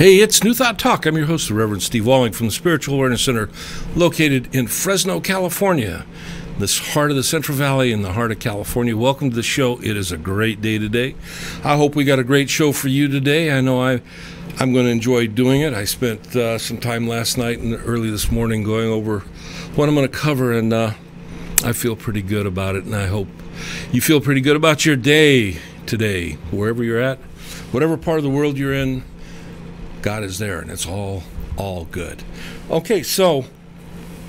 Hey, it's New Thought Talk. I'm your host, the Reverend Steve Walling from the Spiritual Awareness Center located in Fresno, California, this heart of the Central Valley in the heart of California. Welcome to the show. It is a great day today. I hope we got a great show for you today. I know I'm going to enjoy doing it. I spent some time last night and early this morning going over what I'm going to cover, and I feel pretty good about it, and I hope you feel pretty good about your day today, wherever you're at, whatever part of the world you're in. God is there, and it's all good. Okay, so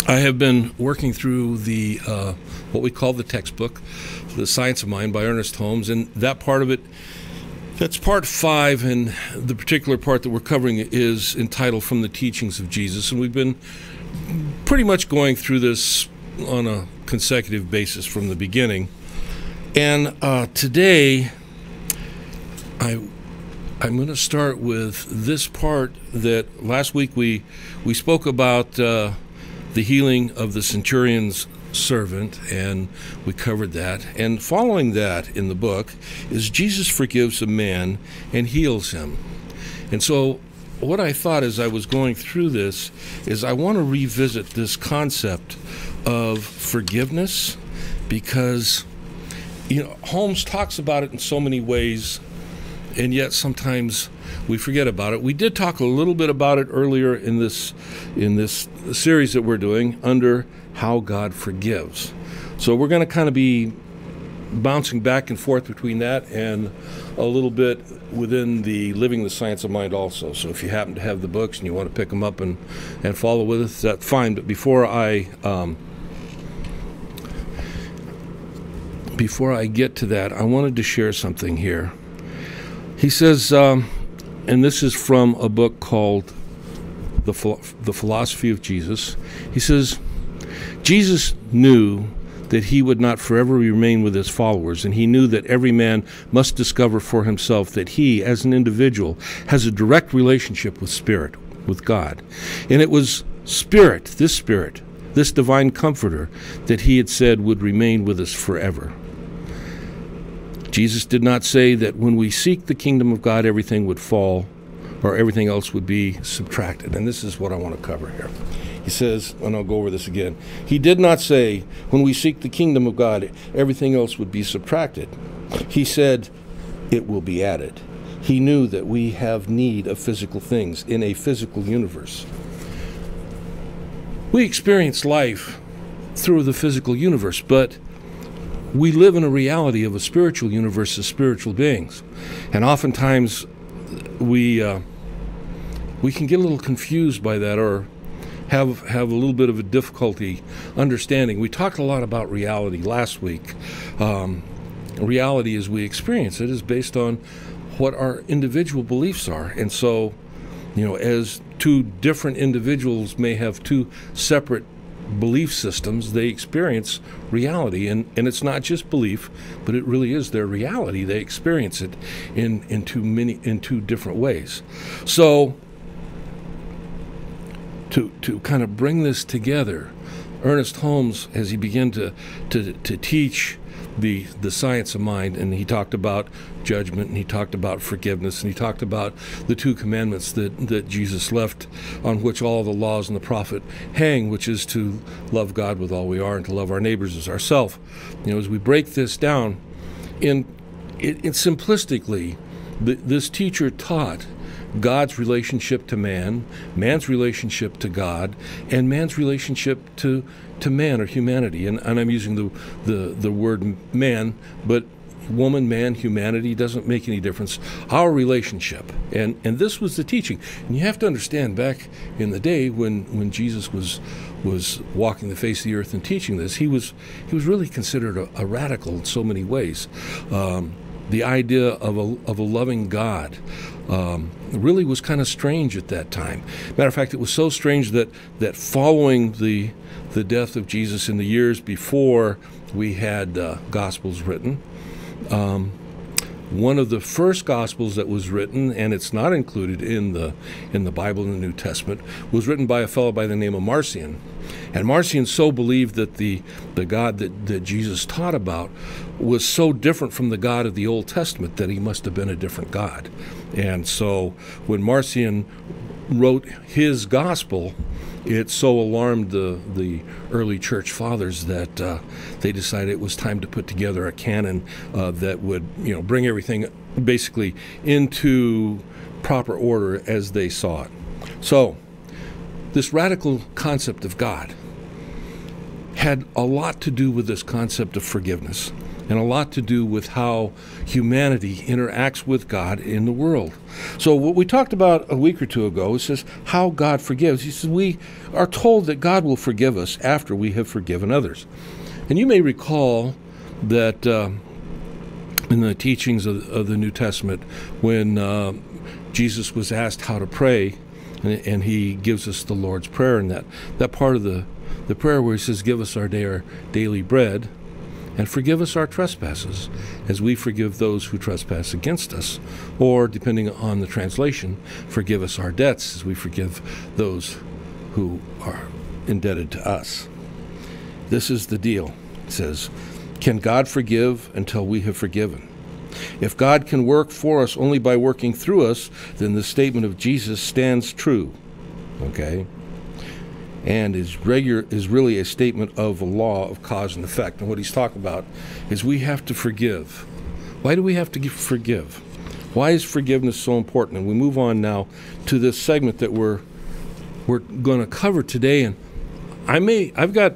I have been working through the what we call the textbook, The Science of Mind by Ernest Holmes, and that part of it, that's part 5, and the particular part that we're covering is entitled From the Teachings of Jesus, and we've been pretty much going through this on a consecutive basis from the beginning. And today, I'm going to start with this part that last week we spoke about the healing of the centurion's servant, and we covered that. And following that in the book is Jesus forgives a man and heals him. And so what I thought as I was going through this is I want to revisit this concept of forgiveness, because Holmes talks about it in so many ways, and yet sometimes we forget about it. We did talk a little bit about it earlier in this series that we're doing under How God Forgives. So we're going to kind of be bouncing back and forth between that and a little bit within the Living the Science of Mind also. So if you happen to have the books and you want to pick them up and follow with us, that's fine. But before I get to that, I wanted to share something here. He says, and this is from a book called The Philosophy of Jesus. He says, Jesus knew that he would not forever remain with his followers, and he knew that every man must discover for himself that he, as an individual, has a direct relationship with Spirit, with God. And it was Spirit, this divine comforter, that he had said would remain with us forever. Jesus did not say that when we seek the kingdom of God, everything would fall or everything else would be subtracted. And this is what I want to cover here. He says, and I'll go over this again. He did not say when we seek the kingdom of God, everything else would be subtracted. He said it will be added. He knew that we have need of physical things in a physical universe. We experience life through the physical universe, but we live in a reality of a spiritual universe of spiritual beings. And oftentimes we can get a little confused by that, or have a little bit of a difficulty understanding. We talked a lot about reality last week. Reality as we experience it is based on what our individual beliefs are. And so, as two different individuals may have two separate belief systems, they experience reality, and it's not just belief, but it really is their reality. They experience it in two different ways. So to kind of bring this together, Ernest Holmes, as he began to teach the science of mind, and he talked about judgment, and he talked about forgiveness, and he talked about the 2 commandments that Jesus left, on which all the laws and the prophet hang, which is to love God with all we are and to love our neighbors as ourselves. As we break this down, simplistically, this teacher taught God's relationship to man, man's relationship to God, and man's relationship to man or humanity. And I'm using the word man, but woman, man, humanity doesn't make any difference. Our relationship. And this was the teaching. And you have to understand, back in the day when Jesus was walking the face of the earth and teaching this, he was really considered a radical in so many ways. the idea of a loving God really was kind of strange at that time. Matter of fact, it was so strange that following the death of Jesus in the years before we had Gospels written, one of the first Gospels that was written, and it's not included in the Bible in the New Testament, was written by a fellow by the name of Marcion. And Marcion so believed that the God that Jesus taught about was so different from the God of the Old Testament that he must have been a different God. And so when Marcion wrote his gospel, it so alarmed the early church fathers that they decided it was time to put together a canon that would bring everything basically into proper order as they saw it. So this radical concept of God had a lot to do with this concept of forgiveness, and a lot to do with how humanity interacts with God in the world. So what we talked about a week or two ago is how God forgives. He says we are told that God will forgive us after we have forgiven others. And you may recall that in the teachings of the New Testament, when Jesus was asked how to pray, and he gives us the Lord's Prayer, and that part of the prayer where he says, give us our daily bread, and forgive us our trespasses, as we forgive those who trespass against us. Or, depending on the translation, forgive us our debts, as we forgive those who are indebted to us. This is the deal. It says, can God forgive until we have forgiven? If God can work for us only by working through us, then the statement of Jesus stands true. Okay? And is really a statement of a law of cause and effect. And what he's talking about is we have to forgive. Why do we have to forgive? Why is forgiveness so important? And we move on now to this segment that we're going to cover today. And I've got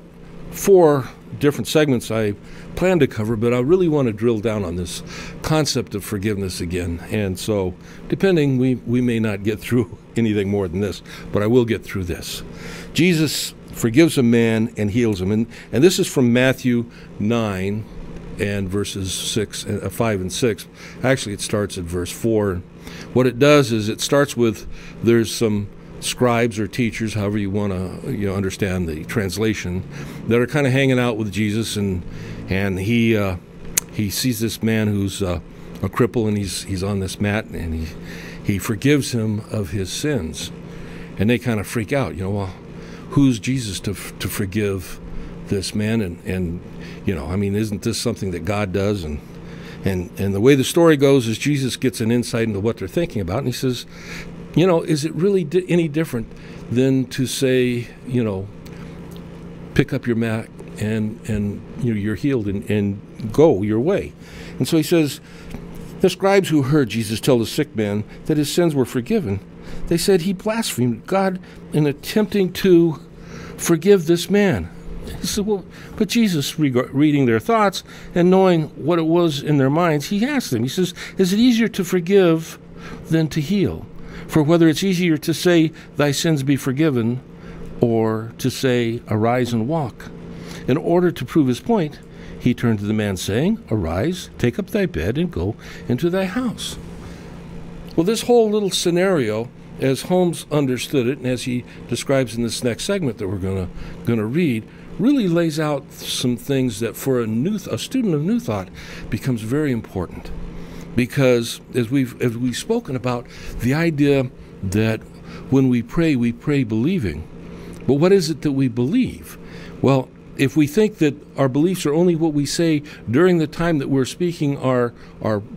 4 different segments I plan to cover, but I really want to drill down on this concept of forgiveness again. And so, depending, we may not get through anything more than this, but I will get through this. Jesus forgives a man and heals him. And this is from Matthew 9 and verses 5 and 6. Actually, it starts at verse 4. What it does is it starts with, there's some scribes or teachers, however you want to understand the translation, that are kind of hanging out with Jesus, and he sees this man who's a cripple, and he's on this mat, and he forgives him of his sins. And they kind of freak out, well, who's Jesus to forgive this man? And isn't this something that God does? And the way the story goes is Jesus gets an insight into what they're thinking about, and he says, is it really any different than to say, pick up your mat and you're healed and go your way? And so he says, the scribes who heard Jesus tell the sick man that his sins were forgiven, they said he blasphemed God in attempting to forgive this man. He said, well, but Jesus, reading their thoughts and knowing what it was in their minds, he asked them, he says, is it easier to forgive than to heal? For whether it's easier to say, thy sins be forgiven, or to say, arise and walk. In order to prove his point, he turned to the man, saying, arise, take up thy bed, and go into thy house. Well, this whole little scenario, as Holmes understood it, and as he describes in this next segment that we're going to read, really lays out some things that for a student of New Thought becomes very important. Because as we've spoken about, the idea that when we pray believing. But what is it that we believe? Well, if we think that our beliefs are only what we say during the time that we're speaking our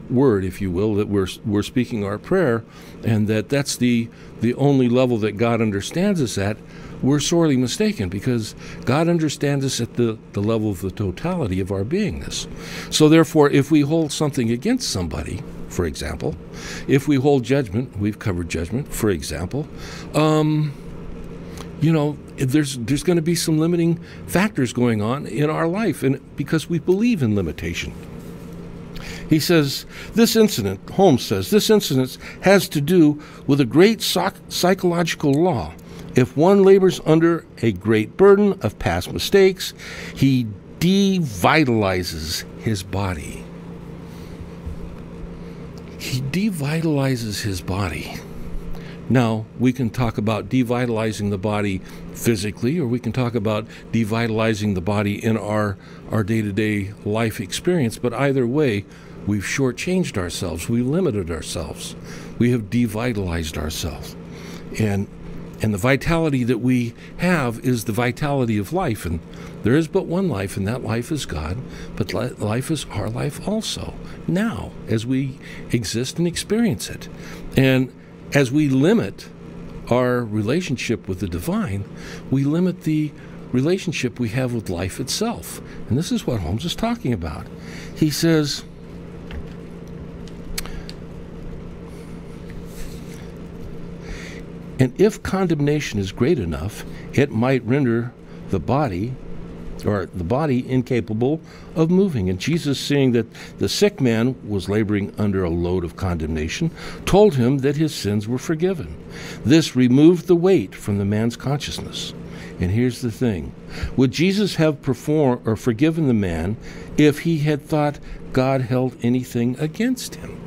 word, if you will, that we're speaking our prayer, and that's the only level that God understands us at, we're sorely mistaken, because God understands us at the level of the totality of our beingness. So therefore, if we hold something against somebody, for example, if we hold judgment, we've covered judgment, for example, there's going to be some limiting factors going on in our life, and because we believe in limitation. He says, Holmes says, this incident has to do with a great psychological law. If one labors under a great burden of past mistakes, he devitalizes his body. He devitalizes his body. Now, we can talk about devitalizing the body physically, or we can talk about devitalizing the body in our day-to-day life experience, but either way, we've shortchanged ourselves, we limited ourselves, we have devitalized ourselves. And the vitality that we have is the vitality of life, and there is but one life, and that life is God, but life is our life also, now, as we exist and experience it. And as we limit our relationship with the divine, we limit the relationship we have with life itself. And this is what Holmes is talking about. He says, and if condemnation is great enough, it might render the body incapable of moving. And Jesus, seeing that the sick man was laboring under a load of condemnation, told him that his sins were forgiven. This removed the weight from the man's consciousness. And here's the thing. Would Jesus have forgiven the man if he had thought God held anything against him?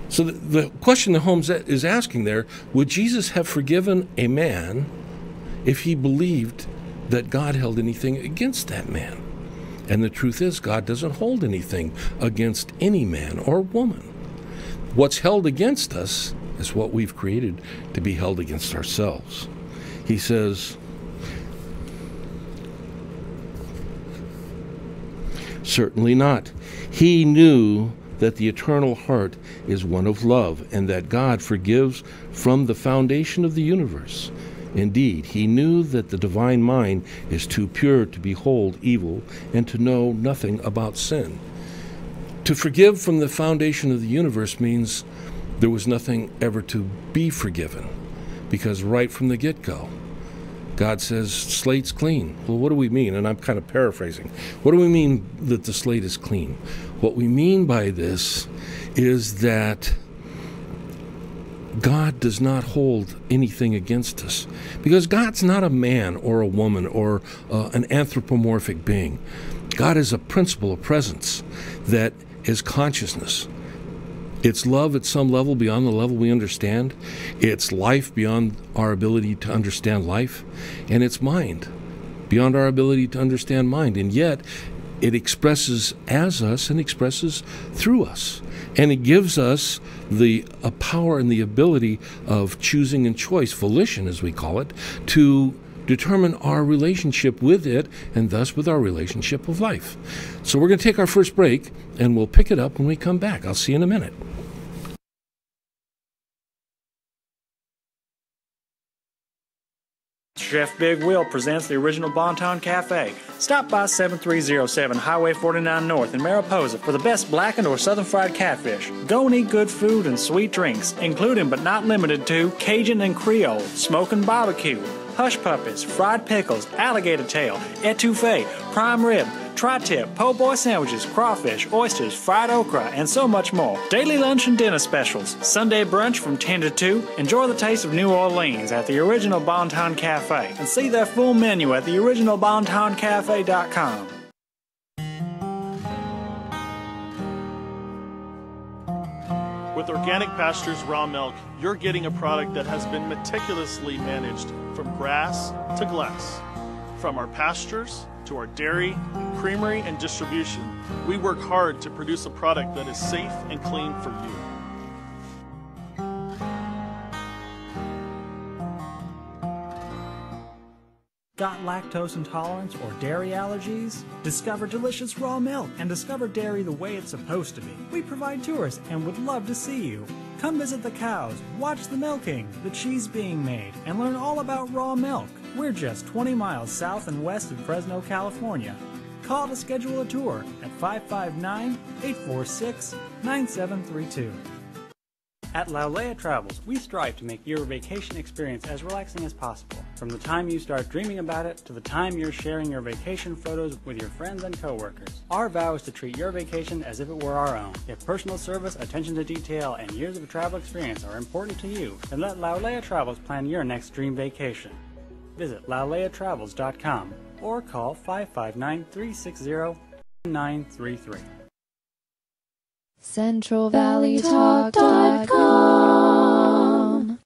So the question that Holmes is asking there, would Jesus have forgiven a man if he believed that God held anything against that man? And the truth is, God doesn't hold anything against any man or woman. What's held against us is what we've created to be held against ourselves. He says, certainly not. He knew that the eternal heart is one of love, and that God forgives from the foundation of the universe. Indeed, he knew that the divine mind is too pure to behold evil and to know nothing about sin. To forgive from the foundation of the universe means there was nothing ever to be forgiven, because right from the get-go, God says, slate's clean. Well, what do we mean? And I'm kind of paraphrasing. What do we mean that the slate is clean? What we mean by this is that God does not hold anything against us, because God's not a man or a woman or an anthropomorphic being. God is a principle, a presence that is consciousness. It's love at some level beyond the level we understand. It's life beyond our ability to understand life. And it's mind beyond our ability to understand mind. And yet, it expresses as us and expresses through us. And it gives us the power and the ability of choosing and choice, volition as we call it, to determine our relationship with it and thus with our relationship with life. So we're going to take our first break and we'll pick it up when we come back. I'll see you in a minute. Chef Big Will presents the original Bonton Cafe. Stop by 7307 Highway 49 North in Mariposa for the best blackened or southern fried catfish. Go and eat good food and sweet drinks, including but not limited to Cajun and Creole, smoking barbecue, hush puppies, fried pickles, alligator tail, etouffee, prime rib, tri-tip, po' boy sandwiches, crawfish, oysters, fried okra, and so much more. Daily lunch and dinner specials. Sunday brunch from 10 to 2. Enjoy the taste of New Orleans at the original Bonton Cafe. And see their full menu at theoriginalbontoncafe.com. With Organic Pastures Raw Milk, you're getting a product that has been meticulously managed from grass to glass. From our pastures to our dairy, creamery, and distribution, we work hard to produce a product that is safe and clean for you. Got lactose intolerance or dairy allergies? Discover delicious raw milk and discover dairy the way it's supposed to be. We provide tours and would love to see you. Come visit the cows, watch the milking, the cheese being made, and learn all about raw milk. We're just 20 miles south and west of Fresno, California. Call to schedule a tour at 559-846-9732. At Laulea Travels, we strive to make your vacation experience as relaxing as possible. From the time you start dreaming about it to the time you're sharing your vacation photos with your friends and coworkers. Our vow is to treat your vacation as if it were our own. If personal service, attention to detail, and years of travel experience are important to you, then let Laulea Travels plan your next dream vacation. Visit lauleatravels.com or call 559-360-933. CentralValleyTalk.com.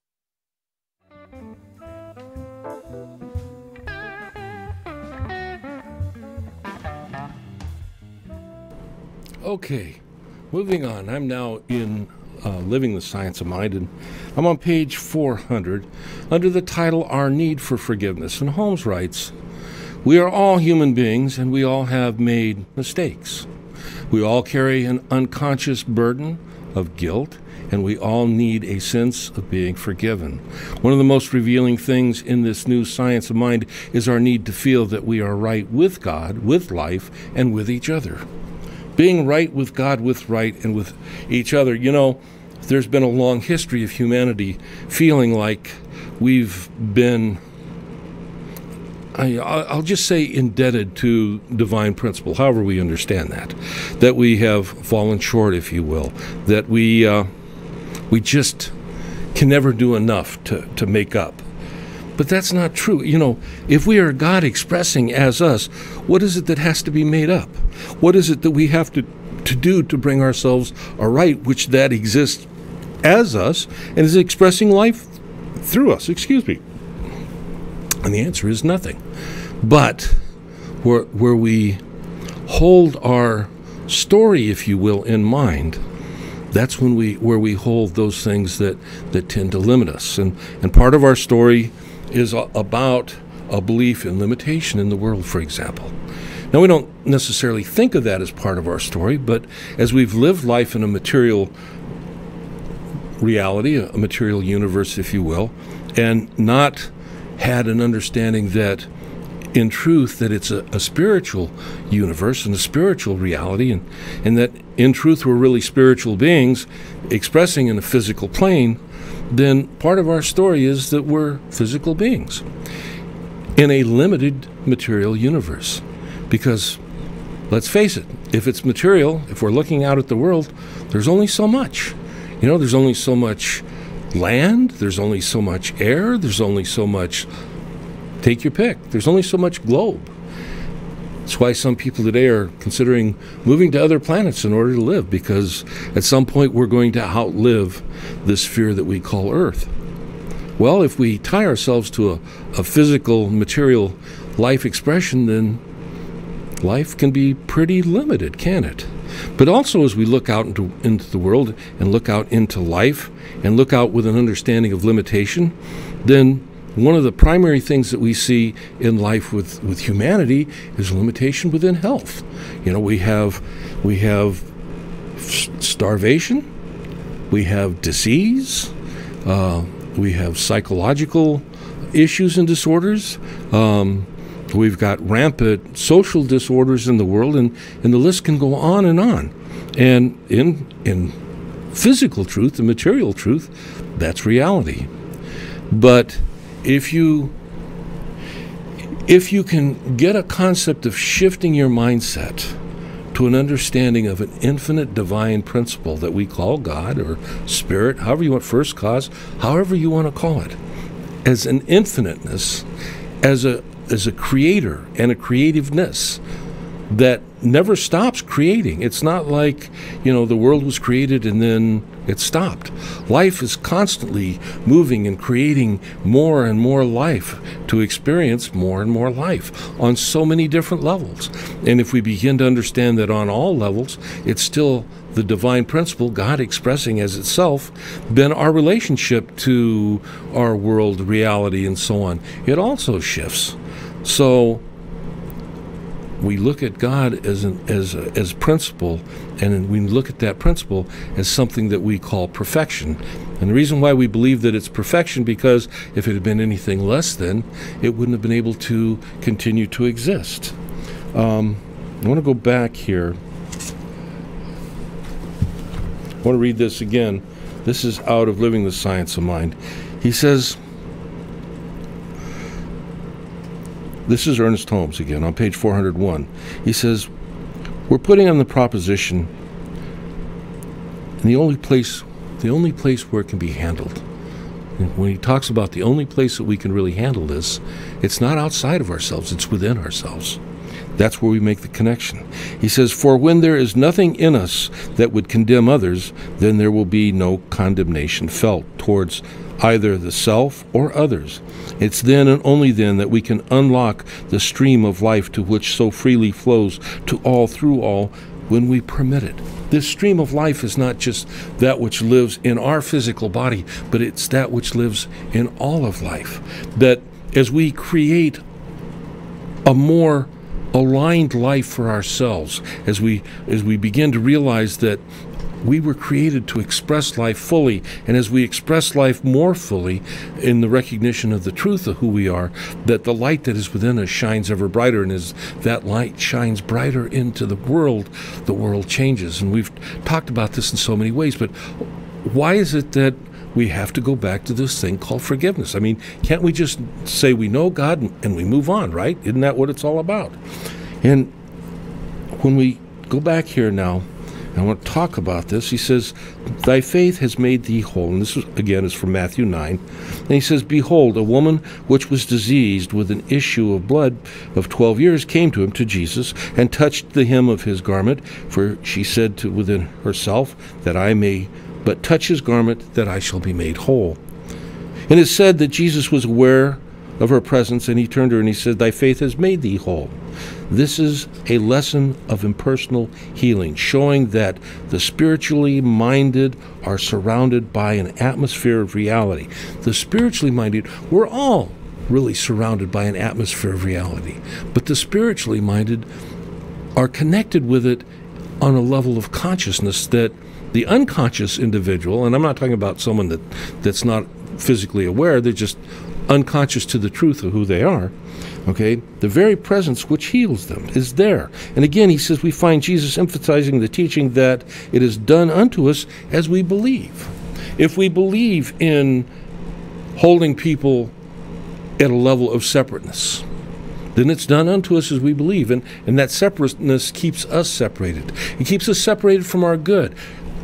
Okay, moving on. I'm now in Living the Science of Mind, and I'm on page 400 under the title Our Need for Forgiveness. And Holmes writes, "We are all human beings, and we all have made mistakes. We all carry an unconscious burden of guilt, and we all need a sense of being forgiven. One of the most revealing things in this new science of mind is our need to feel that we are right with God, with life, and with each other." Being right with God, with right, and with each other. You know, there's been a long history of humanity feeling like we've been, I'll just say, indebted to divine principle, however we understand that. That we have fallen short, if you will. That we just can never do enough to make up. But that's not true. You know, if we are God expressing as us, what is it that has to be made up? What is it that we have to do to bring ourselves aright, which that exists as us and is expressing life through us? And the answer is nothing. But where we hold our story, if you will, in mind, that's where we hold those things that tend to limit us. And part of our story is about a belief in limitation in the world, for example. Now, we don't necessarily think of that as part of our story, but as we've lived life in a material reality, a material universe, if you will, and not had an understanding that, in truth, that it's a spiritual universe and a spiritual reality, and that, in truth, we're really spiritual beings expressing in a physical plane, then part of our story is that we're physical beings in a limited material universe. Because, let's face it, if it's material, if we're looking out at the world, there's only so much. You know, there's only so much land, there's only so much air, there's only so much, take your pick, there's only so much globe. That's why some people today are considering moving to other planets in order to live, because at some point we're going to outlive this sphere that we call Earth. Well, if we tie ourselves to a physical, material life expression, then life can be pretty limited, can it? But also, as we look out into the world and look out into life and look out with an understanding of limitation, then one of the primary things that we see in life with humanity is limitation within health. You know, we have starvation, we have disease, we have psychological issues and disorders. We've got rampant social disorders in the world, and the list can go on and on. And in physical truth, the material truth, that's reality. But if you can get a concept of shifting your mindset to an understanding of an infinite divine principle that we call God or Spirit, however you want, first cause, however you want to call it, as an infiniteness, as a creator and a creativeness that never stops creating. It's not like, you know, the world was created and then it stopped. Life is constantly moving and creating more and more life to experience more and more life on so many different levels. And if we begin to understand that on all levels, it's still the divine principle, God expressing as itself, then our relationship to our world, reality, and so on, it also shifts. So we look at God as principle, and we look at that principle as something that we call perfection. And the reason why we believe that it's perfection, because if it had been anything less than, it wouldn't have been able to continue to exist. I want to go back here. I want to read this again. This is out of Living the Science of Mind. He says, this is Ernest Holmes again, on page 401. He says, we're putting on the proposition, and the only place where it can be handled. And when he talks about the only place that we can really handle this, it's not outside of ourselves, it's within ourselves. That's where we make the connection. He says, for when there is nothing in us that would condemn others, then there will be no condemnation felt towards either the self or others. It's then and only then that we can unlock the stream of life to which so freely flows to all through all when we permit it. This stream of life is not just that which lives in our physical body, but it's that which lives in all of life. That as we create a more aligned life for ourselves, as we begin to realize that we were created to express life fully, and as we express life more fully in the recognition of the truth of who we are, that the light that is within us shines ever brighter, and as that light shines brighter into the world changes. And we've talked about this in so many ways, but why is it that we have to go back to this thing called forgiveness? I mean, can't we just say we know God and we move on, right? Isn't that what it's all about? And when we go back here now, I want to talk about this. He says, thy faith has made thee whole. And this, again, is from Matthew 9. And he says, behold, a woman which was diseased with an issue of blood of 12 years came to him, to Jesus, and touched the hem of his garment. For she said within herself, that I may but touch his garment, that I shall be made whole. And it said that Jesus was aware of her presence, and he turned to her and he said, thy faith has made thee whole. This is a lesson of impersonal healing, showing that the spiritually minded are surrounded by an atmosphere of reality. The spiritually minded, we're all really surrounded by an atmosphere of reality, but the spiritually minded are connected with it on a level of consciousness that the unconscious individual, and I'm not talking about someone that's not physically aware, they're just unconscious to the truth of who they are, okay, the very presence which heals them is there. And again, he says we find Jesus emphasizing the teaching that it is done unto us as we believe. If we believe in holding people at a level of separateness, then it's done unto us as we believe. And that separateness keeps us separated. It keeps us separated from our good.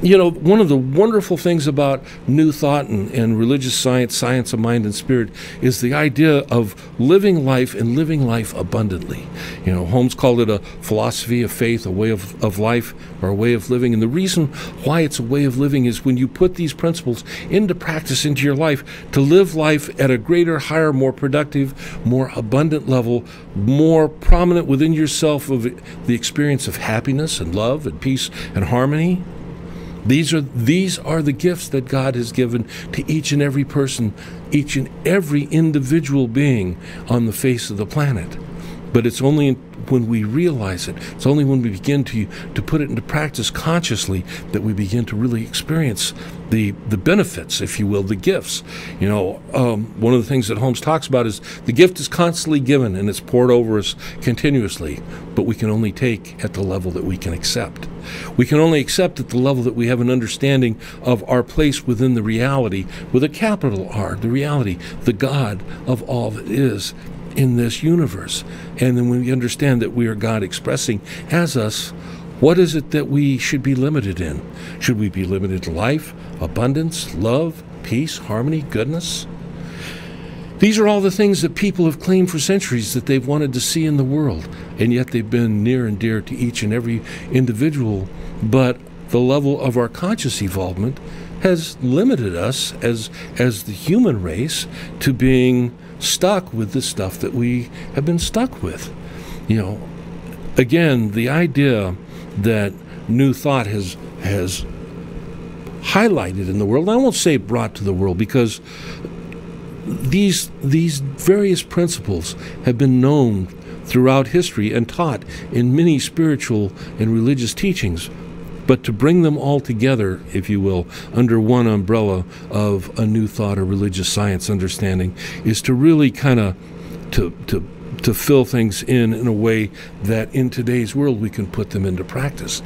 You know, one of the wonderful things about New Thought and religious science, science of mind and spirit, is the idea of living life and living life abundantly. You know, Holmes called it a philosophy of faith, a way of life, or a way of living. And the reason why it's a way of living is when you put these principles into practice, into your life, to live life at a greater, higher, more productive, more abundant level, more prominent within yourself of the experience of happiness and love and peace and harmony. These are the gifts that God has given to each and every person, each and every individual being on the face of the planet. But it's only when we realize it, it's only when we begin to put it into practice consciously that we begin to really experience the benefits, if you will, the gifts. You know, one of the things that Holmes talks about is the gift is constantly given and it's poured over us continuously, but we can only take at the level that we can accept. We can only accept at the level that we have an understanding of our place within the reality, with a capital R, the reality, the God of all that is in this universe. And then when we understand that we are God expressing as us, what is it that we should be limited in? Should we be limited to life, abundance, love, peace, harmony, goodness? These are all the things that people have claimed for centuries that they've wanted to see in the world, and yet they've been near and dear to each and every individual. But the level of our conscious evolvement has limited us as the human race to being stuck with the stuff that we have been stuck with. You know, again, the idea that New Thought has highlighted in the world, and I won't say brought to the world, because these various principles have been known throughout history and taught in many spiritual and religious teachings. But to bring them all together, if you will, under one umbrella of a New Thought or religious science understanding is to really kind of to fill things in a way that in today's world we can put them into practice.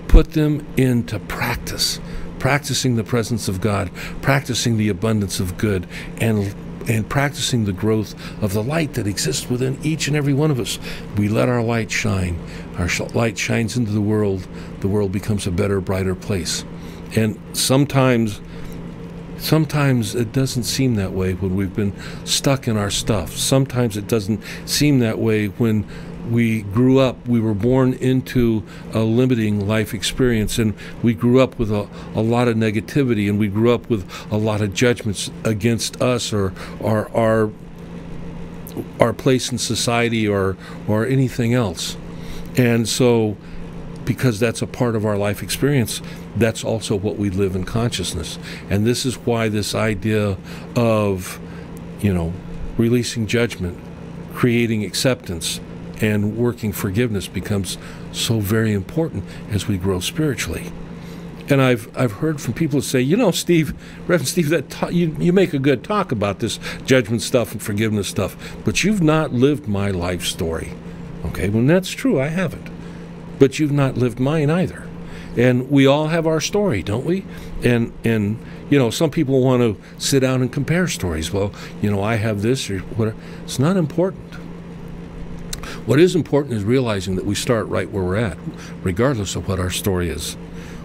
Put them into practice. Practicing the presence of God, practicing the abundance of good, and practicing the growth of the light that exists within each and every one of us. We let our light shine. Our light shines into the world becomes a better, brighter place. And sometimes it doesn't seem that way when we've been stuck in our stuff. Sometimes it doesn't seem that way when we grew up, we were born into a limiting life experience, and we grew up with a lot of negativity, and we grew up with a lot of judgments against us or our place in society or anything else. And so, because that's a part of our life experience, that's also what we live in consciousness. And this is why this idea of, releasing judgment, creating acceptance, and working forgiveness becomes so very important as we grow spiritually. And I've heard from people say, Steve, Reverend Steve, you make a good talk about this judgment stuff and forgiveness stuff, but you've not lived my life story. Okay, well, that's true, I haven't. But you've not lived mine either. And we all have our story, don't we? And some people want to sit down and compare stories. Well, I have this or whatever. It's not important. What is important is realizing that we start right where we're at, regardless of what our story is.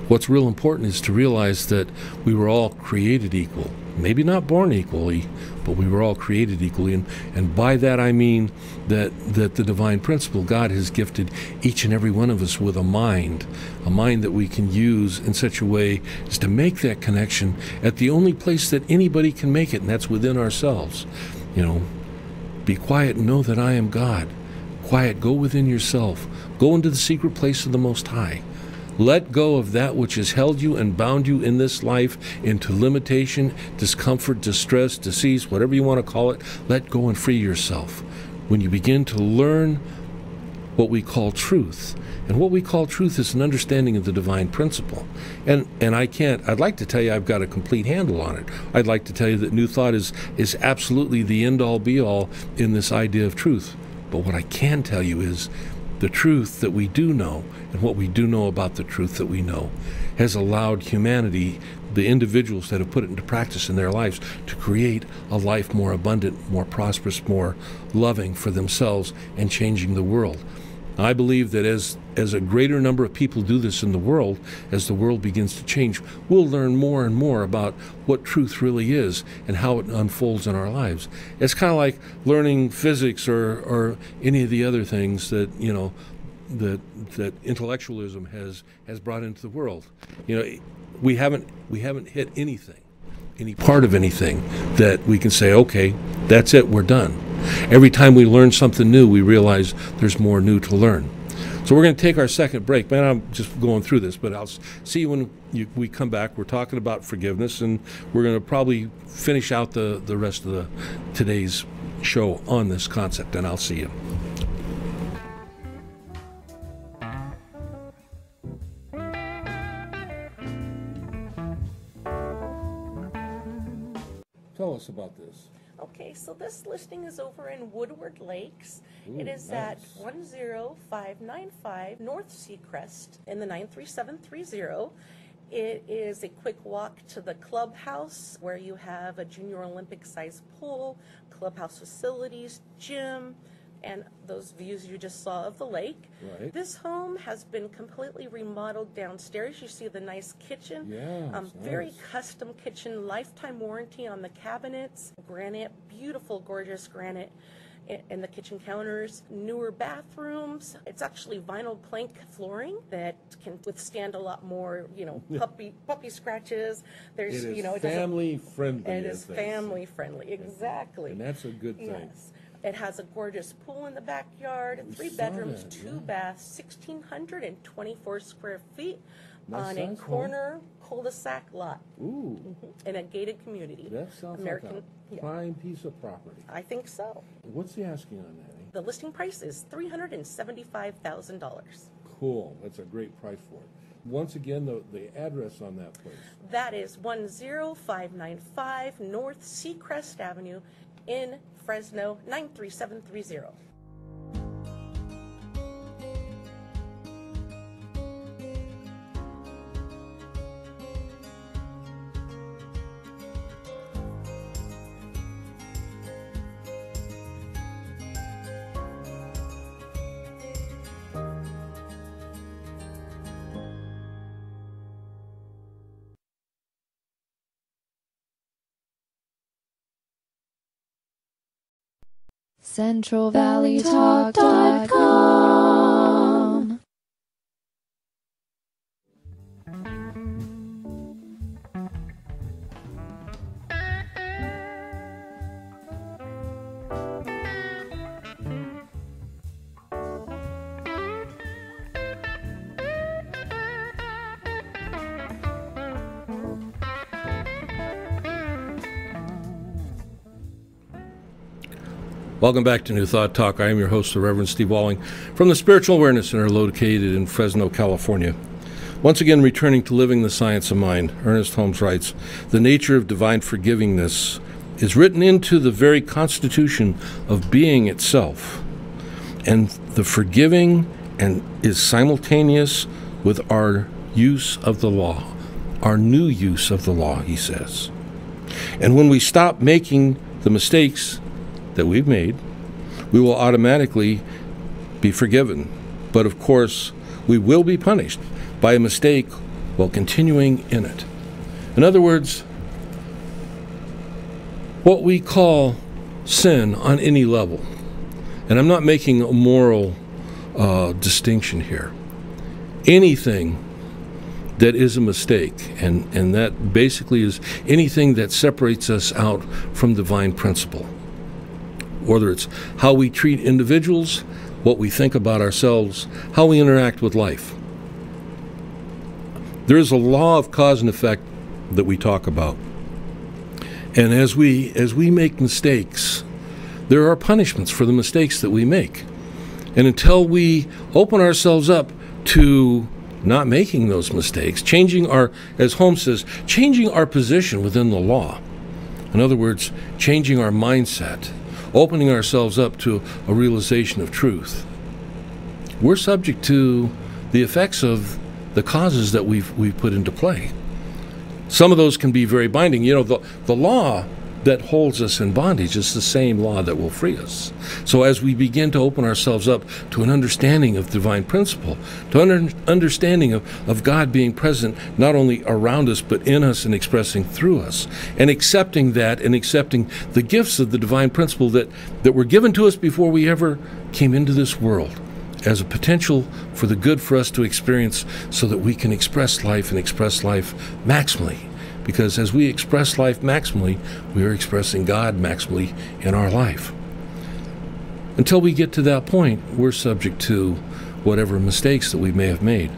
What's real important is to realize that we were all created equal. Maybe not born equally, but we were all created equally. And by that I mean that the divine principle, God has gifted each and every one of us with a mind that we can use in such a way as to make that connection at the only place that anybody can make it, and that's within ourselves. Be quiet and know that I am God. Quiet, go within yourself. Go into the secret place of the Most High. Let go of that which has held you and bound you in this life into limitation, discomfort, distress, disease, whatever you want to call it. Let go and free yourself. When you begin to learn what we call truth, and what we call truth is an understanding of the divine principle. And I'd like to tell you I've got a complete handle on it. I'd like to tell you that New Thought is absolutely the end-all, be-all in this idea of truth. But what I can tell you is the truth that we do know, and what we do know about the truth that we know, has allowed humanity, the individuals that have put it into practice in their lives, to create a life more abundant, more prosperous, more loving for themselves, and changing the world. I believe that as a greater number of people do this in the world, as the world begins to change, we'll learn more and more about what truth really is and how it unfolds in our lives. It's kind of like learning physics or any of the other things that, that intellectualism has brought into the world. We haven't hit anything, any part of anything that we can say, okay, that's it, we're done. Every time we learn something new, we realize there's more new to learn. So we're going to take our second break. Man, I'm just going through this, but I'll see you when we come back. We're talking about forgiveness, and we're going to probably finish out the rest of today's show on this concept, and I'll see you. Tell us about this. Okay, so this listing is over in Woodward Lakes. Ooh, it is nice. at 10595 North Seacrest in the 93730. It is a quick walk to the clubhouse where you have a junior Olympic sized pool, clubhouse facilities, gym, and those views you just saw of the lake. Right. This home has been completely remodeled downstairs. You see the nice kitchen. Yeah, very nice. custom kitchen, lifetime warranty on the cabinets, granite, beautiful, gorgeous granite in the kitchen counters, newer bathrooms. It's actually vinyl plank flooring that can withstand a lot more, puppy scratches. There's, It is it family friendly. It is family friendly, exactly. And that's a good thing. Yes. It has a gorgeous pool in the backyard, We 3 saw bedrooms, that, 2 yeah. baths, 1,624 square feet Nice on a size home. corner cul-de-sac lot Ooh, in a gated community. that sounds American, like a yeah, prime piece of property. I think so. What's the asking on that? The listing price is $375,000. Cool. That's a great price for it. Once again, the address on that place. That is 10595 North Seacrest Avenue in Fresno, 93730. CentralValleyTalk.com Welcome back to New Thought Talk. I am your host, the Reverend Steve Walling, from the Spiritual Awareness Center located in Fresno, California. Once again, returning to living the science of mind, Ernest Holmes writes, "The nature of divine forgivingness is written into the very constitution of being itself, and the forgiving and is simultaneous with our use of the law, our new use of the law," he says. And when we stop making the mistakes that we've made, we will automatically be forgiven. But of course, we will be punished by a mistake while continuing in it. In other words, what we call sin on any level, and I'm not making a moral distinction here, anything that is a mistake, and that basically is anything that separates us out from divine principle. Whether it's how we treat individuals, what we think about ourselves, how we interact with life. There is a law of cause and effect that we talk about. And as we make mistakes, there are punishments for the mistakes that we make. And until we open ourselves up to not making those mistakes, changing our, as Holmes says, changing our position within the law. In other words, changing our mindset, opening ourselves up to a realization of truth. We're subject to the effects of the causes that we've put into play. Some of those can be very binding. You know, the law that holds us in bondage is the same law that will free us. So as we begin to open ourselves up to an understanding of divine principle, to an understanding of God being present not only around us but in us and expressing through us, and accepting that and accepting the gifts of the divine principle that were given to us before we ever came into this world as a potential for the good for us to experience so that we can express life and express life maximally. Because as we express life maximally, we are expressing God maximally in our life. Until we get to that point, we're subject to whatever mistakes that we may have made.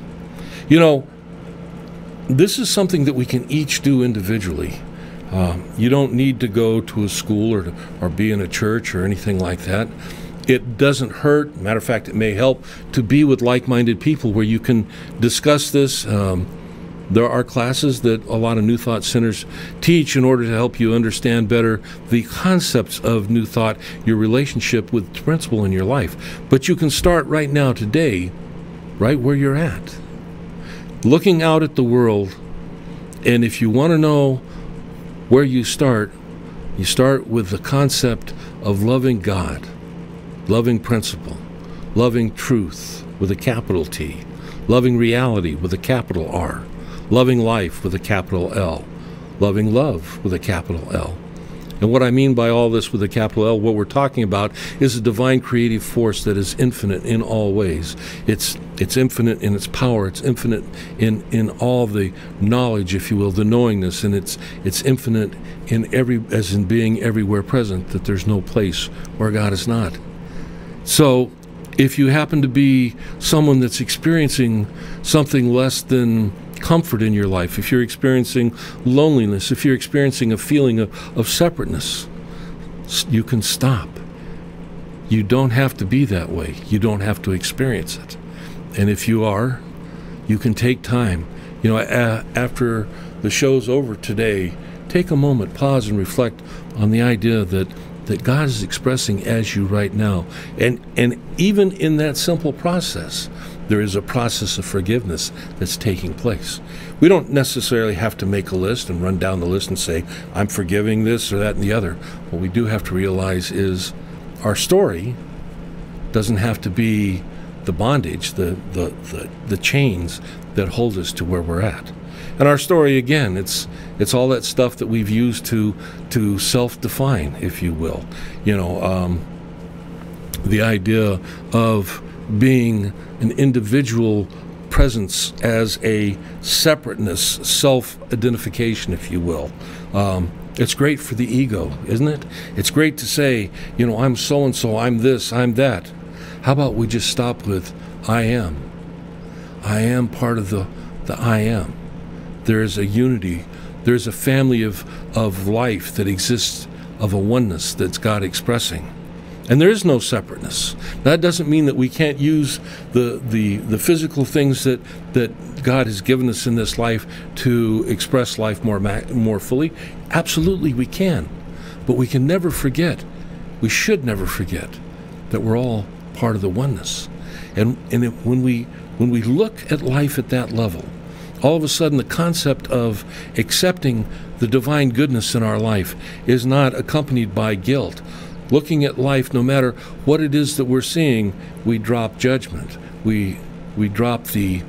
You know, this is something that we can each do individually. You don't need to go to a school or be in a church or anything like that. It doesn't hurt. Matter of fact, it may help to be with like-minded people where you can discuss this. There are classes that a lot of New Thought centers teach in order to help you understand better the concepts of New Thought, your relationship with the principle in your life. But you can start right now, today, right where you're at, looking out at the world. And if you want to know where you start with the concept of loving God, loving principle, loving truth with a capital T, loving reality with a capital R, loving life with a capital L, loving love with a capital L. And what I mean by all this with a capital L, what we're talking about is a divine creative force that is infinite in all ways. It's infinite in its power. It's infinite in all the knowledge, if you will, the knowingness, and it's infinite in as in being everywhere present, that there's no place where God is not. So if you happen to be someone that's experiencing something less than comfort in your life, if you're experiencing loneliness, if you're experiencing a feeling of separateness, you can stop. You don't have to be that way. You don't have to experience it. And if you are, you can take time. You know, after the show's over today, take a moment, pause, and reflect on the idea that God is expressing as you right now. And even in that simple process, there is a process of forgiveness that's taking place. We don't necessarily have to make a list and run down the list and say, I'm forgiving this or that and the other. What we do have to realize is our story doesn't have to be the bondage, the chains that hold us to where we're at. And our story, again, it's all that stuff that we've used to self-define, if you will. You know, the idea of being an individual presence as a separateness, self-identification, if you will. It's great for the ego, isn't it? It's great to say, you know, I'm so-and-so, I'm this, I'm that. How about we just stop with I am? I am part of the I am. There is a unity. There's a family of life that exists, of a oneness that's God expressing. And there is no separateness. That doesn't mean that we can't use the physical things that God has given us in this life to express life more fully. Absolutely we can. But we can never forget, we should never forget, that we're all part of the oneness. And when we look at life at that level, all of a sudden the concept of accepting the divine goodness in our life is not accompanied by guilt. Looking at life, no matter what it is that we're seeing, we drop judgment. We drop the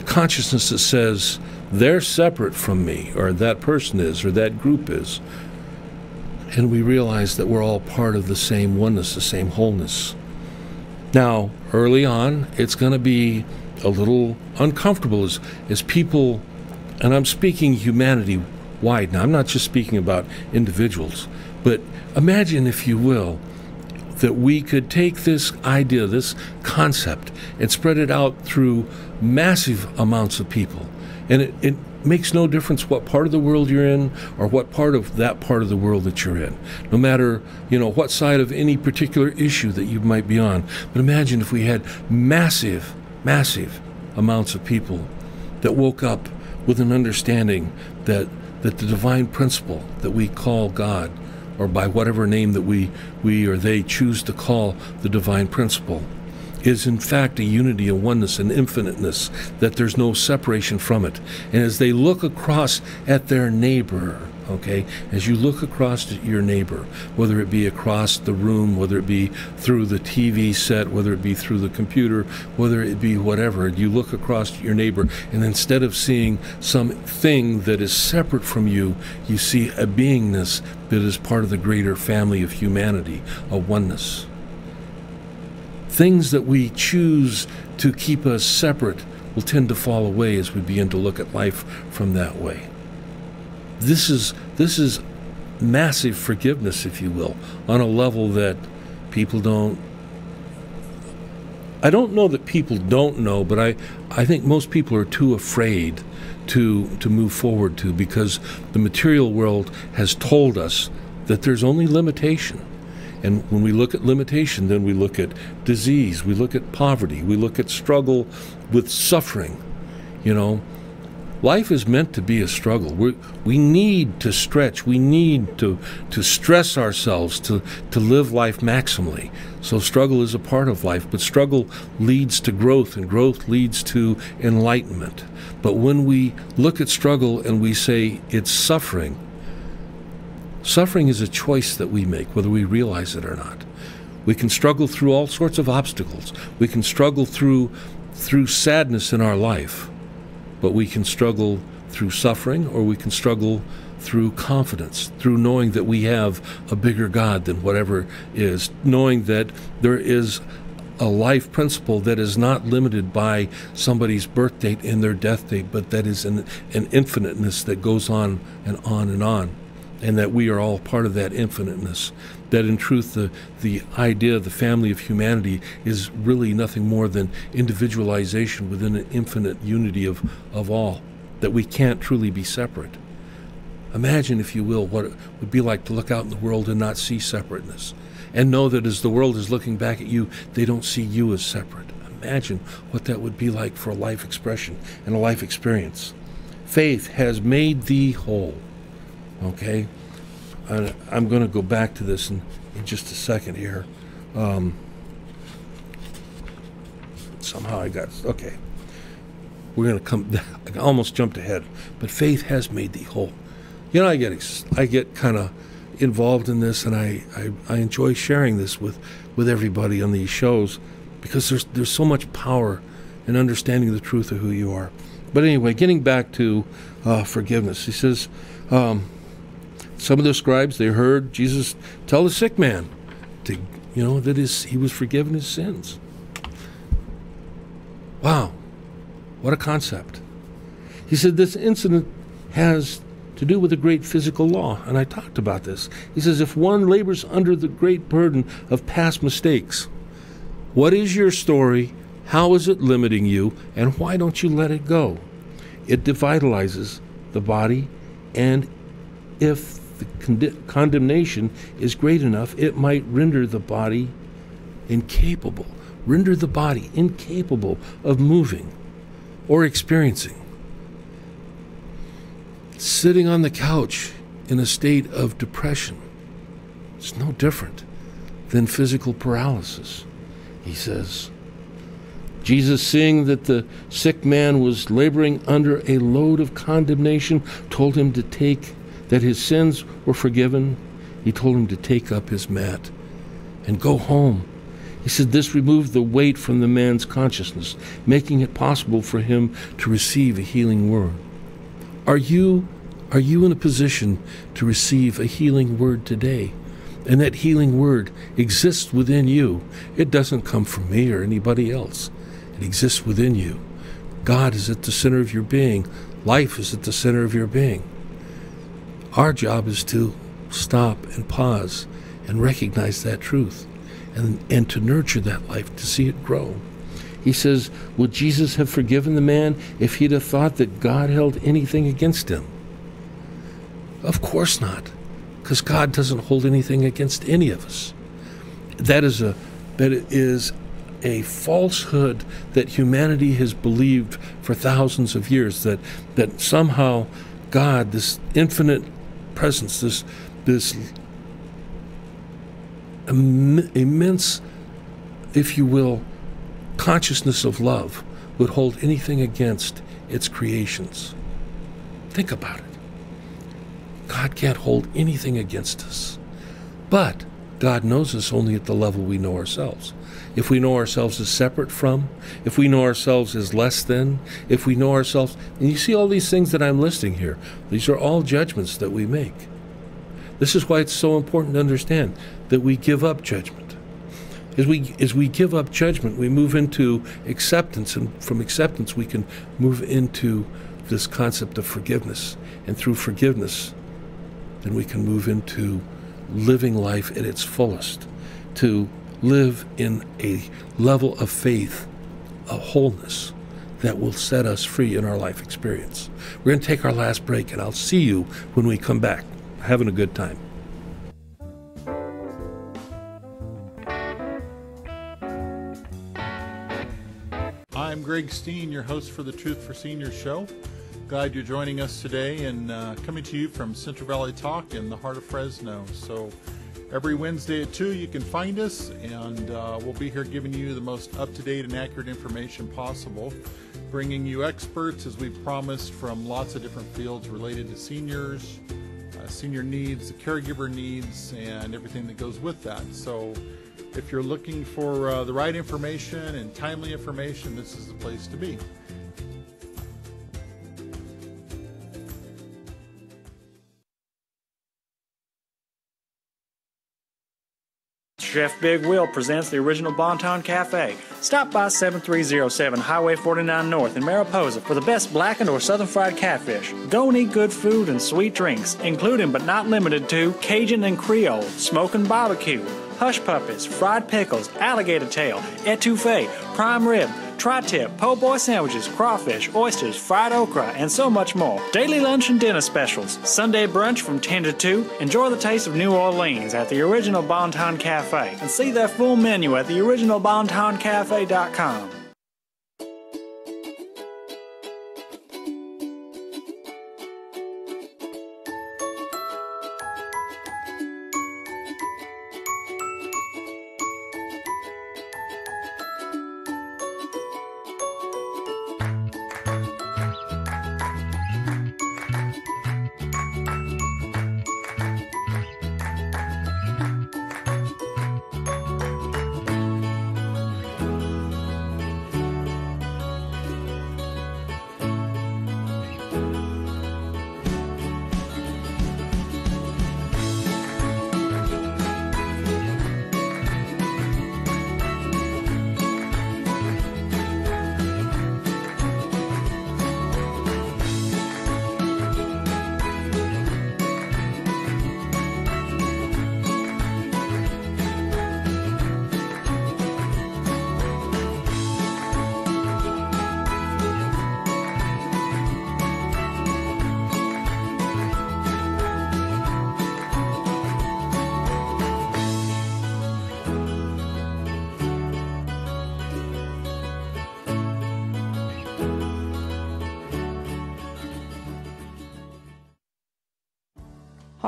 consciousness that says they're separate from me, or that person is, or that group is. And we realize that we're all part of the same oneness, the same wholeness. Now, early on, it's going to be a little uncomfortable as people, and I'm speaking humanity wide now, I'm not just speaking about individuals, but imagine, if you will, that we could take this idea, this concept, and spread it out through massive amounts of people. And it makes no difference what part of the world you're in or what part of that part of the world that you're in. No matter, what side of any particular issue that you might be on. But imagine if we had massive amounts of people that woke up with an understanding that the divine principle that we call God, or by whatever name that we or they choose to call the divine principle, is in fact a unity, a oneness, an infiniteness, that there's no separation from it. And as they look across at their neighbor, okay, as you look across at your neighbor, whether it be across the room, whether it be through the TV set, whether it be through the computer, whether it be whatever, you look across at your neighbor, and instead of seeing something that is separate from you, you see a beingness that is part of the greater family of humanity, a oneness. Things that we choose to keep us separate will tend to fall away as we begin to look at life from that way. This is massive forgiveness, if you will, on a level that people don't. I don't know that people don't know, but I think most people are too afraid to move forward to, because the material world has told us that there's only limitation. And when we look at limitation, then we look at disease, we look at poverty, we look at struggle with suffering. Life is meant to be a struggle. We need to stretch. We need to stress ourselves to live life maximally. So struggle is a part of life, but struggle leads to growth, and growth leads to enlightenment. But when we look at struggle and we say it's suffering, suffering is a choice that we make, whether we realize it or not. We can struggle through all sorts of obstacles. We can struggle through sadness in our life. But we can struggle through suffering, or we can struggle through confidence, through knowing that we have a bigger God than whatever is, knowing that there is a life principle that is not limited by somebody's birth date and their death date, but that is an infiniteness that goes on and on and on, and that we are all part of that infiniteness. That in truth, the idea of the family of humanity is really nothing more than individualization within an infinite unity of all, that we can't truly be separate. Imagine, if you will, what it would be like to look out in the world and not see separateness, and know that as the world is looking back at you, they don't see you as separate. Imagine what that would be like for a life expression and a life experience. Faith has made thee whole. Okay? I'm going to go back to this in just a second here. Somehow okay. We're going to come, I almost jumped ahead. But faith has made thee whole. I get kind of involved in this, and I enjoy sharing this with everybody on these shows, because there's so much power in understanding the truth of who you are. But anyway, getting back to forgiveness, he says, some of the scribes, they heard Jesus tell the sick man that he was forgiven his sins. Wow, what a concept. He said this incident has to do with a great physical law, and I talked about this. He says, if one labors under the great burden of past mistakes, what is your story? How is it limiting you? And why don't you let it go? It devitalizes the body, and if the condemnation is great enough, it might render the body incapable of moving or experiencing. Sitting on the couch in a state of depression, it's no different than physical paralysis, he says. Jesus, seeing that the sick man was laboring under a load of condemnation, told him that his sins were forgiven. He told him to take up his mat and go home. He said this removed the weight from the man's consciousness, making it possible for him to receive a healing word. Are you in a position to receive a healing word today? And that healing word exists within you. It doesn't come from me or anybody else. It exists within you. God is at the center of your being. Life is at the center of your being. Our job is to stop and pause and recognize that truth and to nurture that life, to see it grow. He says, would Jesus have forgiven the man if he'd have thought that God held anything against him? Of course not, because God doesn't hold anything against any of us. That is a falsehood that humanity has believed for thousands of years, that somehow God, this infinite presence, this immense, if you will, consciousness of love would hold anything against its creations. Think about it. God can't hold anything against us. But God knows us only at the level we know ourselves. If we know ourselves as separate from, if we know ourselves as less than, if we know ourselves, and you see all these things that I'm listing here, these are all judgments that we make. This is why it's so important to understand that we give up judgment. As we give up judgment, we move into acceptance, and from acceptance we can move into this concept of forgiveness. And through forgiveness, then we can move into living life at its fullest, to live in a level of faith, a wholeness that will set us free in our life experience. We're going to take our last break, and I'll see you when we come back. Having a good time. I'm Greg Steen, your host for the Truth for Seniors show. Glad you're joining us today and coming to you from Central Valley Talk in the heart of Fresno. So every Wednesday at 2 you can find us, and we'll be here giving you the most up-to-date and accurate information possible, bringing you experts, as we promised, from lots of different fields related to seniors, senior needs, the caregiver needs, and everything that goes with that. So if you're looking for the right information and timely information, this is the place to be. Chef Big Will presents the original Bonton Cafe. Stop by 7307 Highway 49 North in Mariposa for the best blackened or southern fried catfish. Go and eat good food and sweet drinks, including but not limited to Cajun and Creole, smoking barbecue, hush puppies, fried pickles, alligator tail, etouffee, prime rib, tri-tip, po' boy sandwiches, crawfish, oysters, fried okra, and so much more. Daily lunch and dinner specials. Sunday brunch from 10 to 2. Enjoy the taste of New Orleans at the original Bonton Cafe. And see their full menu at theoriginalbontoncafe.com.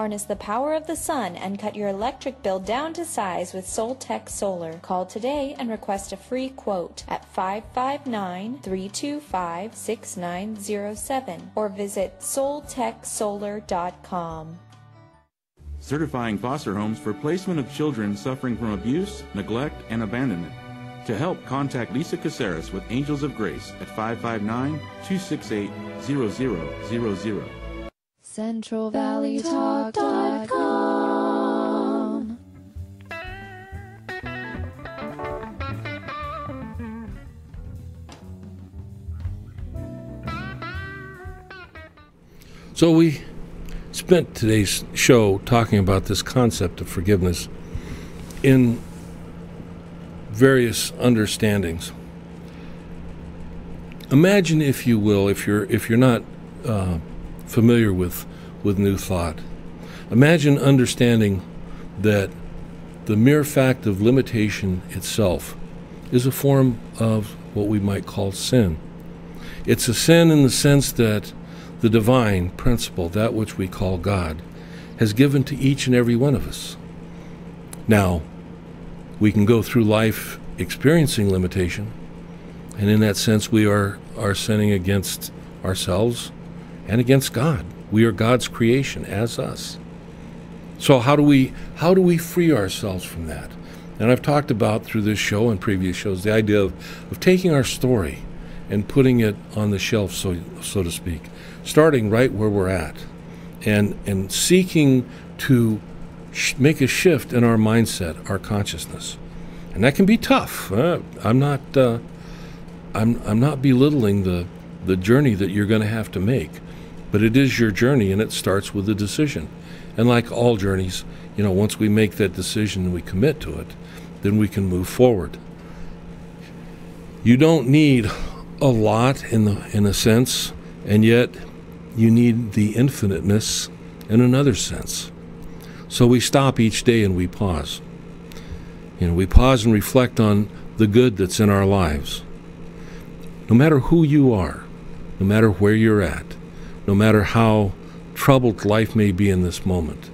Harness the power of the sun and cut your electric bill down to size with Soltech Solar. Call today and request a free quote at 559-325-6907 or visit soltechsolar.com. Certifying foster homes for placement of children suffering from abuse, neglect, and abandonment. To help, contact Lisa Caceres with Angels of Grace at 559-268-0000. CentralValleyTalk.com. So we spent today's show talking about this concept of forgiveness in various understandings. Imagine, if you will, if you're not familiar with New Thought, imagine understanding that the mere fact of limitation itself is a form of what we might call sin. It's a sin in the sense that the divine principle, that which we call God, has given to each and every one of us. Now, we can go through life experiencing limitation, and in that sense we are sinning against ourselves and against God. We are God's creation as us. So how do we free ourselves from that? And I've talked about through this show and previous shows the idea of taking our story and putting it on the shelf, so to speak, starting right where we're at, and seeking to make a shift in our mindset, our consciousness, and that can be tough. I'm not belittling the journey that you're going to have to make, but it is your journey, and it starts with a decision. And like all journeys, once we make that decision and we commit to it, then we can move forward. You don't need a lot in a sense, and yet you need the infiniteness in another sense. So we stop each day and we pause. We pause and reflect on the good that's in our lives. No matter who you are, no matter where you're at, no matter how troubled life may be in this moment,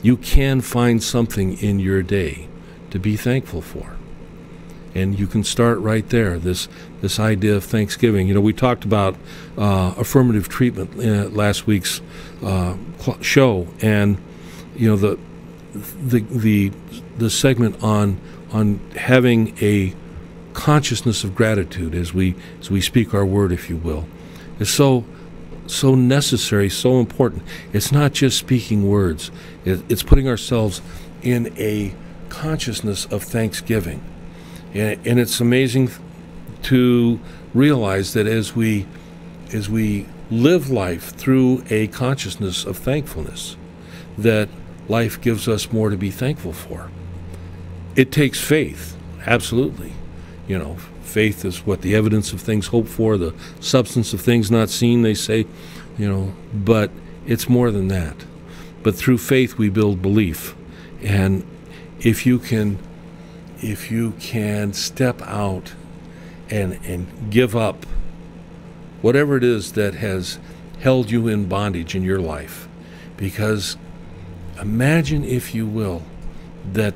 you can find something in your day to be thankful for. And you can start right there, this idea of Thanksgiving. We talked about affirmative treatment last week's show, and the segment on having a consciousness of gratitude as we speak our word, if you will, is so necessary, so important. It's not just speaking words; it's putting ourselves in a consciousness of thanksgiving. And it's amazing to realize that as we live life through a consciousness of thankfulness, that life gives us more to be thankful for. It takes faith, absolutely. Faith is what? The evidence of things hoped for, the substance of things not seen, they say, but it's more than that. But through faith we build belief. And if you can step out and give up whatever it is that has held you in bondage in your life, because imagine, if you will, that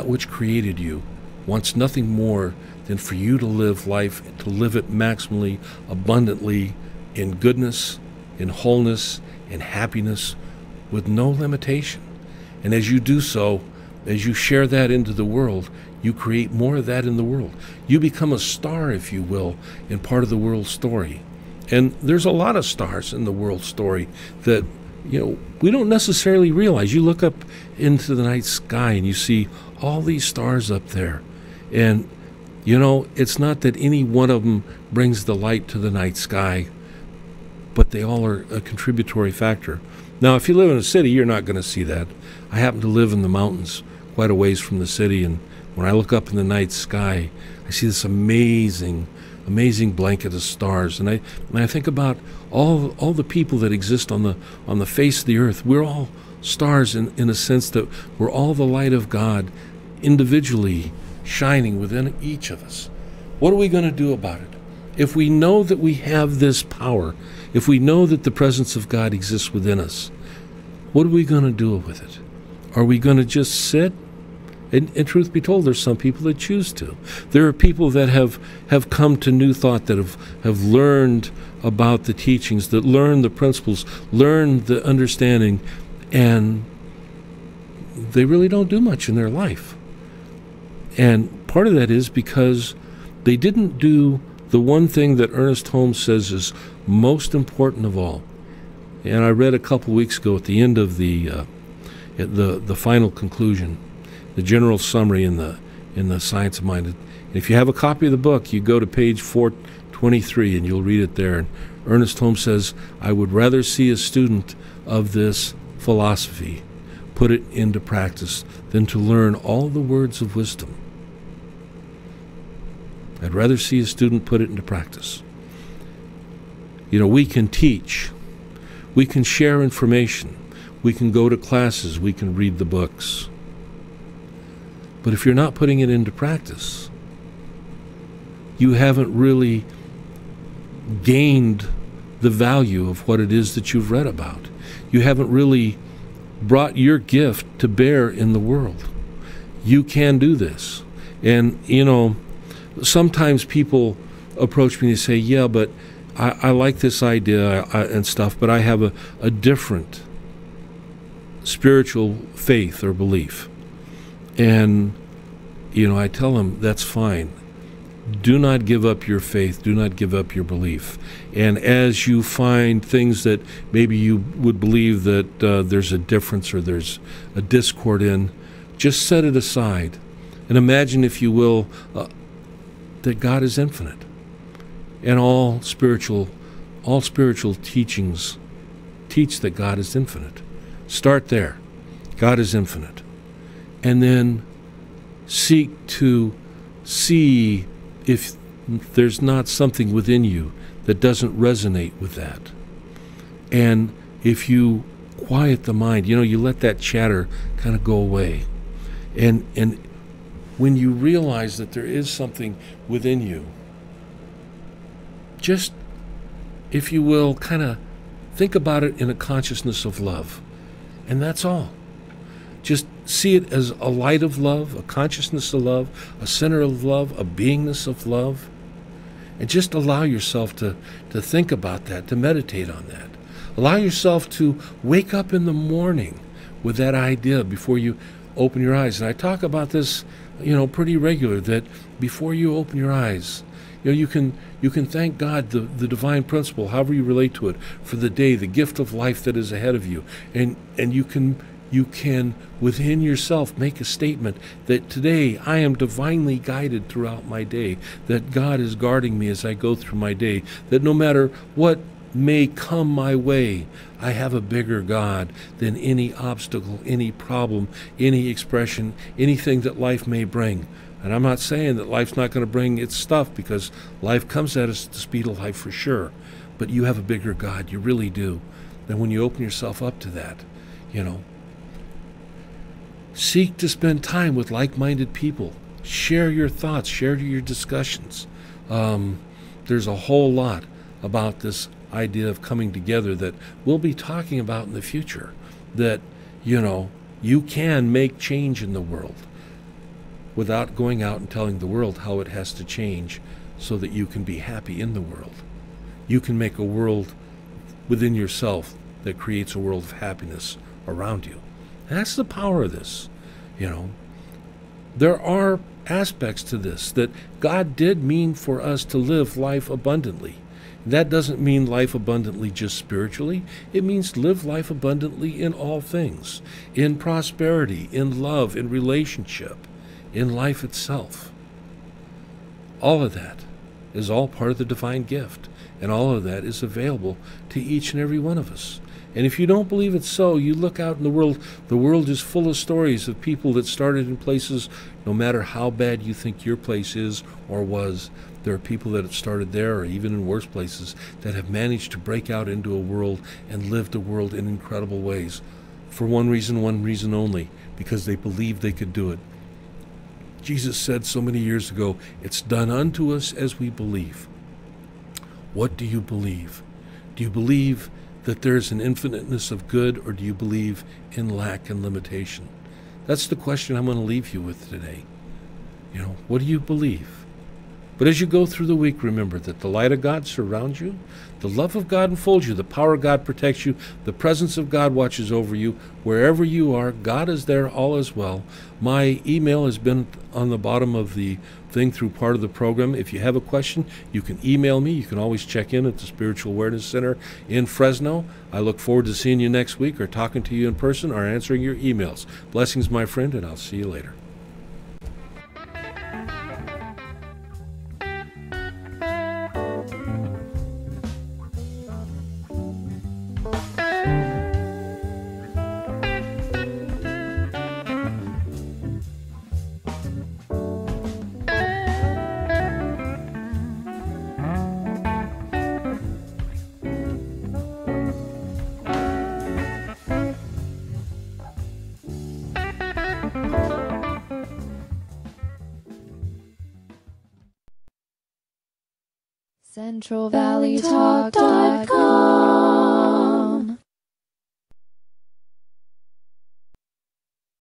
which created you wants nothing more than for you to live life, to live it maximally, abundantly, in goodness, in wholeness, in happiness, with no limitation. And as you do so, as you share that into the world, you create more of that in the world. You become a star, if you will, in part of the world story. And there's a lot of stars in the world story that, we don't necessarily realize. You look up into the night sky and you see all these stars up there. And, it's not that any one of them brings the light to the night sky, but they all are a contributory factor. Now, if you live in a city, you're not going to see that. I happen to live in the mountains quite a ways from the city, and when I look up in the night sky, I see this amazing blanket of stars, and I think about all the people that exist on the face of the earth. We're all stars in a sense that we're all the light of God individually shining within each of us. What are we going to do about it? If we know that we have this power, if we know that the presence of God exists within us, what are we going to do with it? Are we going to just sit? And truth be told, there's some people that choose to. There are people that have come to New Thought, that have learned about the teachings, that learn the principles, learn the understanding, and they really don't do much in their life. And part of that is because they didn't do the one thing that Ernest Holmes says is most important of all. And I read a couple weeks ago at the end of the final conclusion, the general summary in the Science of Mind. And if you have a copy of the book, you go to page 423 and you'll read it there. And Ernest Holmes says, I would rather see a student of this philosophy put it into practice than to learn all the words of wisdom. I'd rather see a student put it into practice. You know, we can teach. We can share information. We can go to classes. We can read the books. But if you're not putting it into practice, you haven't really gained the value of what it is that you've read about. You haven't really brought your gift to bear in the world. You can do this. And, you know, sometimes people approach me and say, yeah, but I like this idea and stuff, but I have a different spiritual faith or belief. And, you know, I tell them, that's fine. Do not give up your faith. Do not give up your belief. And as you find things that maybe you would believe that there's a difference or there's a discord in, just set it aside. And imagine, if you will, that God is infinite. And all spiritual teachings teach that God is infinite. Start there. God is infinite. And then seek to see if there's not something within you that doesn't resonate with that. And if you quiet the mind, you know, you let that chatter kind of go away. And when you realize that there is something within you, just, if you will, kind of think about it in a consciousness of love. And that's all. Just see it as a light of love, a consciousness of love, a center of love, a beingness of love. And just allow yourself to think about that, to meditate on that. Allow yourself to wake up in the morning with that idea before you open your eyes. And I talk about this, you know, pretty regular, that before you open your eyes, you know, you can thank God, the divine principle, however you relate to it, for the day, the gift of life that is ahead of you. And you can within yourself make a statement that today I am divinely guided throughout my day, that God is guarding me as I go through my day, that no matter what may come my way, I have a bigger God than any obstacle, any problem, any expression, anything that life may bring. And I'm not saying that life's not going to bring its stuff, because life comes at us at the speed of life for sure. But you have a bigger God, you really do. And when you open yourself up to that, you know, seek to spend time with like-minded people. Share your thoughts, share your discussions. There's a whole lot about this idea of coming together that we'll be talking about in the future, that, you know, you can make change in the world without going out and telling the world how it has to change so that you can be happy in the world. You can make a world within yourself that creates a world of happiness around you. And that's the power of this, you know. There are aspects to this that God did mean for us to live life abundantly. That doesn't mean life abundantly just spiritually. It means live life abundantly in all things, in prosperity, in love, in relationship, in life itself. All of that is all part of the divine gift, and all of that is available to each and every one of us. And if you don't believe it's so, you look out in the world is full of stories of people that started in places, no matter how bad you think your place is or was, there are people that have started there, or even in worse places, that have managed to break out into a world and lived a world in incredible ways. For one reason only, because they believed they could do it. Jesus said so many years ago, it's done unto us as we believe. What do you believe? Do you believe that there is an infiniteness of good, or do you believe in lack and limitation? That's the question I'm going to leave you with today. What do you believe? But as you go through the week, remember that the light of God surrounds you, the love of God enfolds you, the power of God protects you, the presence of God watches over you. Wherever you are, God is there, all is well. My email has been on the bottom of the thing through part of the program. If you have a question, you can email me. You can always check in at the Spiritual Awareness Center in Fresno. I look forward to seeing you next week, or talking to you in person, or answering your emails. Blessings, my friend, and I'll see you later. CentralValleyTalk.com